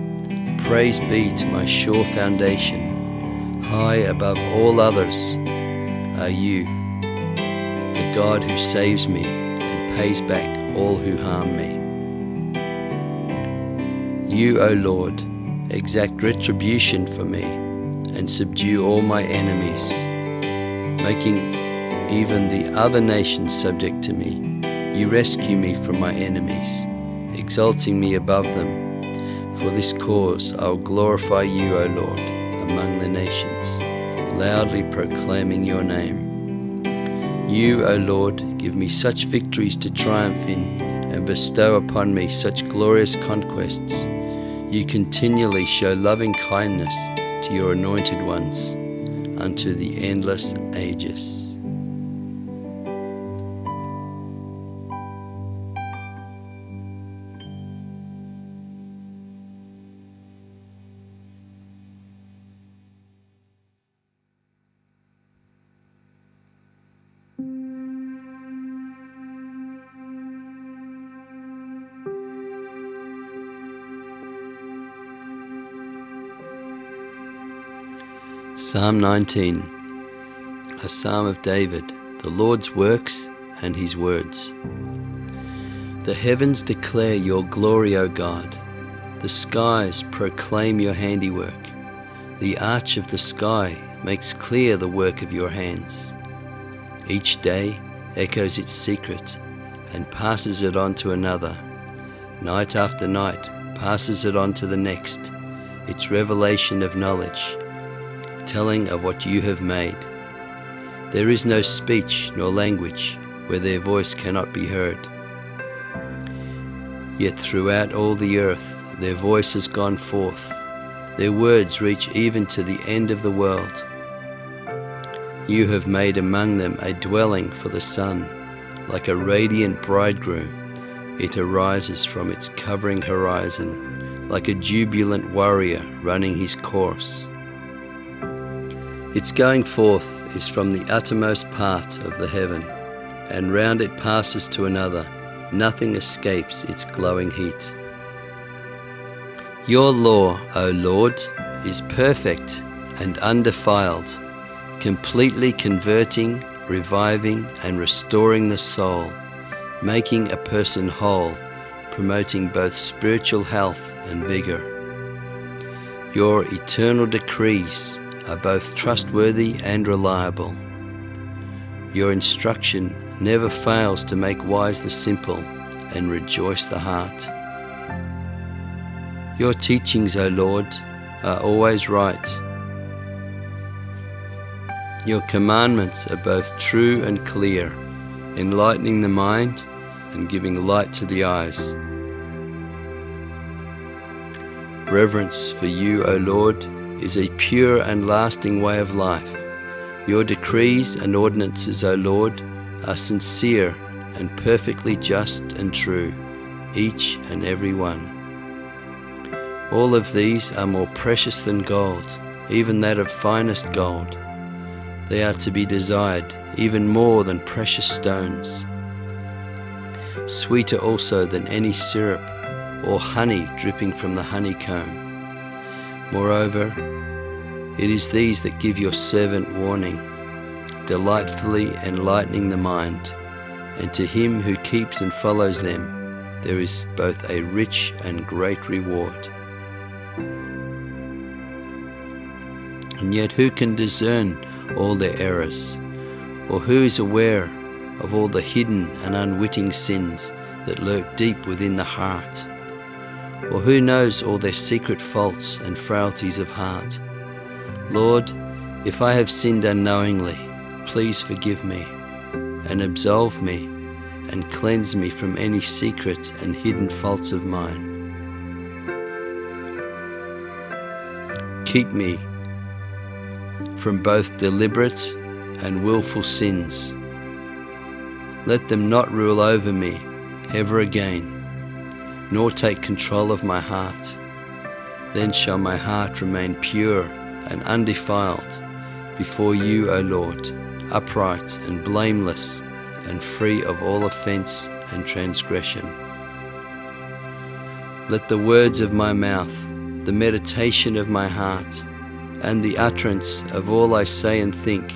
Praise be to my sure foundation. High above all others are you, the God who saves me and pays back all who harm me. You, O Lord, exact retribution for me and subdue all my enemies, making even the other nations subject to me. You rescue me from my enemies, exalting me above them. For this cause I will glorify you, O Lord, among the nations, loudly proclaiming your name. You, O Lord, give me such victories to triumph in, and bestow upon me such glorious conquests. You continually show loving kindness to your anointed ones unto the endless ages. Psalm 19, a psalm of David, the Lord's works and his words. The heavens declare your glory, O God. The skies proclaim your handiwork. The arch of the sky makes clear the work of your hands. Each day echoes its secret and passes it on to another. Night after night passes it on to the next, its revelation of knowledge, telling of what you have made. There is no speech nor language where their voice cannot be heard. Yet throughout all the earth their voice has gone forth, Their words reach even to the end of the world. You have made among them a dwelling for the sun. Like a radiant bridegroom, it arises from its covering horizon, like a jubilant warrior running his course. Its going forth is from the uttermost part of the heaven, and round it passes to another. Nothing escapes its glowing heat. Your law, O Lord, is perfect and undefiled, completely converting, reviving, and restoring the soul, making a person whole, promoting both spiritual health and vigor. Your eternal decrees are both trustworthy and reliable. Your instruction never fails to make wise the simple and rejoice the heart. Your teachings, O Lord, are always right. Your commandments are both true and clear, enlightening the mind and giving light to the eyes. Reverence for you, O Lord, is a pure and lasting way of life. Your decrees and ordinances, O Lord, are sincere and perfectly just and true, each and every one. All of these are more precious than gold, even that of finest gold. They are to be desired even more than precious stones, sweeter also than any syrup or honey dripping from the honeycomb. Moreover, it is these that give your servant warning, delightfully enlightening the mind, and to him who keeps and follows them there is both a rich and great reward. And yet who can discern all their errors, or who is aware of all the hidden and unwitting sins that lurk deep within the heart, or who knows all their secret faults and frailties of heart? Lord, if I have sinned unknowingly, please forgive me and absolve me and cleanse me from any secret and hidden faults of mine. Keep me from both deliberate and willful sins. Let them not rule over me ever again, nor take control of my heart. Then shall my heart remain pure and undefiled before you, O Lord, upright and blameless and free of all offense and transgression. Let the words of my mouth, the meditation of my heart, and the utterance of all I say and think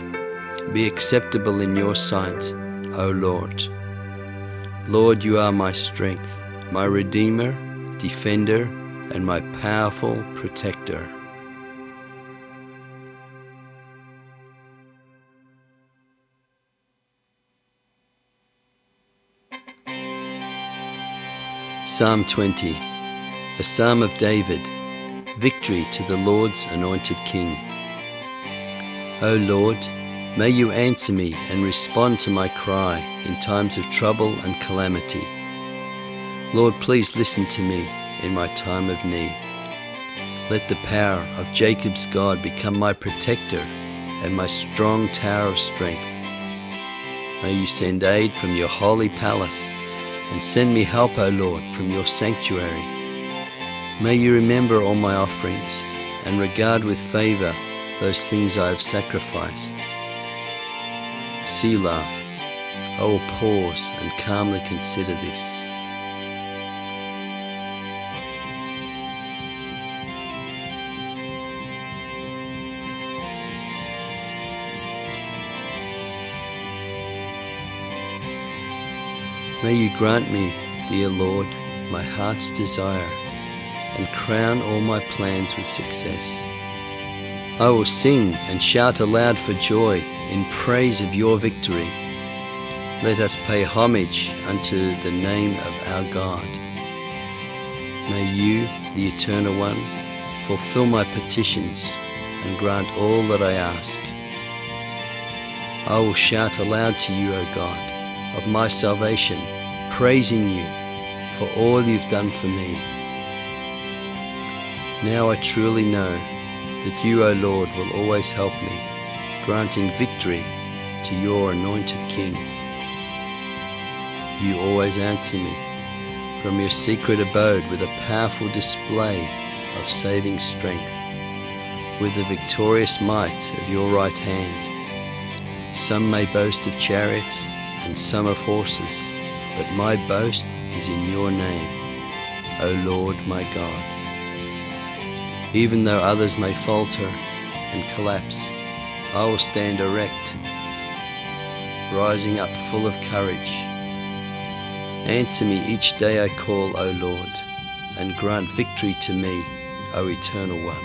be acceptable in your sight, O Lord. Lord, you are my strength, my Redeemer, Defender, and my powerful Protector. Psalm 20, a psalm of David, victory to the Lord's anointed King. O Lord, may you answer me and respond to my cry in times of trouble and calamity. Lord, please listen to me in my time of need. Let the power of Jacob's God become my protector and my strong tower of strength. May you send aid from your holy palace and send me help, O Lord, from your sanctuary. May you remember all my offerings and regard with favor those things I have sacrificed. Selah. I will pause and calmly consider this. May you grant me, dear Lord, my heart's desire, and crown all my plans with success. I will sing and shout aloud for joy in praise of your victory. Let us pay homage unto the name of our God. May you, the Eternal One, fulfill my petitions and grant all that I ask. I will shout aloud to you, O God, of my salvation, praising you for all you've done for me. Now I truly know that you, O Lord, will always help me, granting victory to your anointed King. You always answer me from your secret abode with a powerful display of saving strength, with the victorious might of your right hand. Some may boast of chariots and some of horses, but my boast is in your name, O Lord my God. Even though others may falter and collapse, I will stand erect, rising up full of courage. Answer me each day I call, O Lord, and grant victory to me, O Eternal One.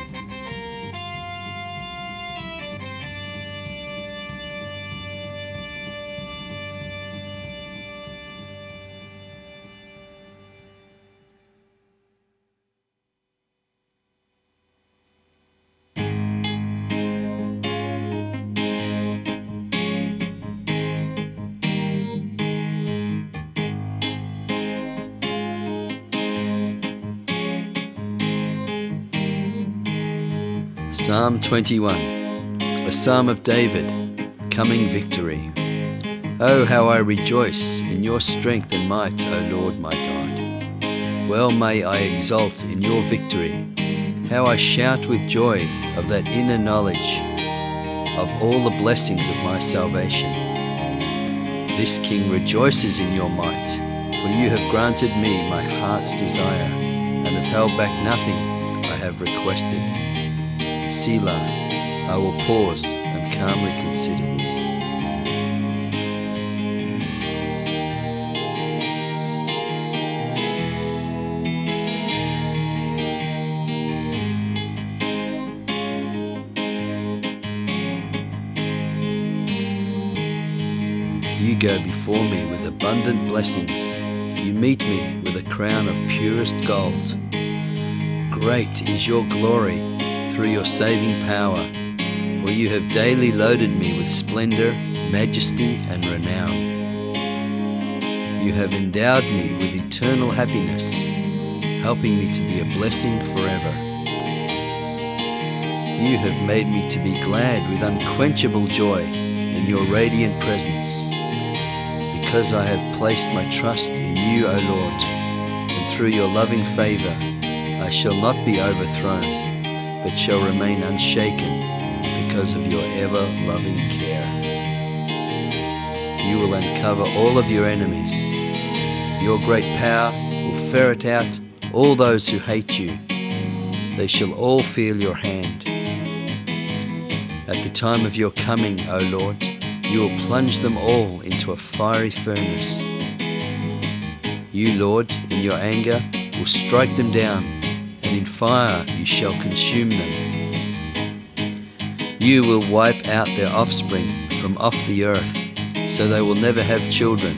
Psalm 21, a psalm of David, coming victory. Oh, how I rejoice in your strength and might, O Lord my God. Well may I exult in your victory. How I shout with joy of that inner knowledge of all the blessings of my salvation. This King rejoices in your might, for you have granted me my heart's desire, and have held back nothing I have requested. Selah, I will pause and calmly consider this. You go before me with abundant blessings. You meet me with a crown of purest gold. Great is your glory through your saving power, for you have daily loaded me with splendor, majesty, and renown. You have endowed me with eternal happiness, helping me to be a blessing forever. You have made me to be glad with unquenchable joy in your radiant presence, because I have placed my trust in you, O Lord, and through your loving favor I shall not be overthrown, but shall remain unshaken because of your ever-loving care. You will uncover all of your enemies. Your great power will ferret out all those who hate you. They shall all feel your hand. At the time of your coming, O Lord, you will plunge them all into a fiery furnace. You, Lord, in your anger will strike them down, and in fire you shall consume them. You will wipe out their offspring from off the earth, so they will never have children.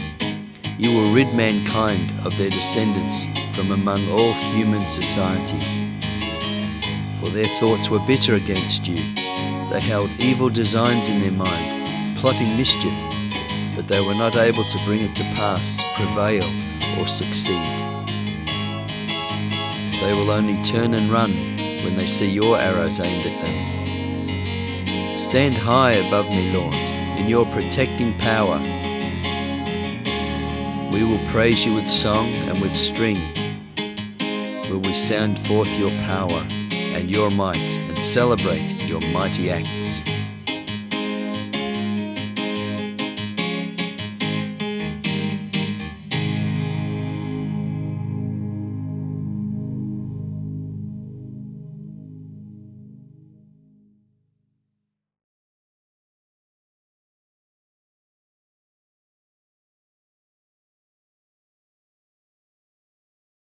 You will rid mankind of their descendants from among all human society. For their thoughts were bitter against you. They held evil designs in their mind, plotting mischief, but they were not able to bring it to pass, prevail, or succeed. They will only turn and run when they see your arrows aimed at them. Stand high above me, Lord, in your protecting power. We will praise you with song and with string. Will we sound forth your power and your might and celebrate your mighty acts.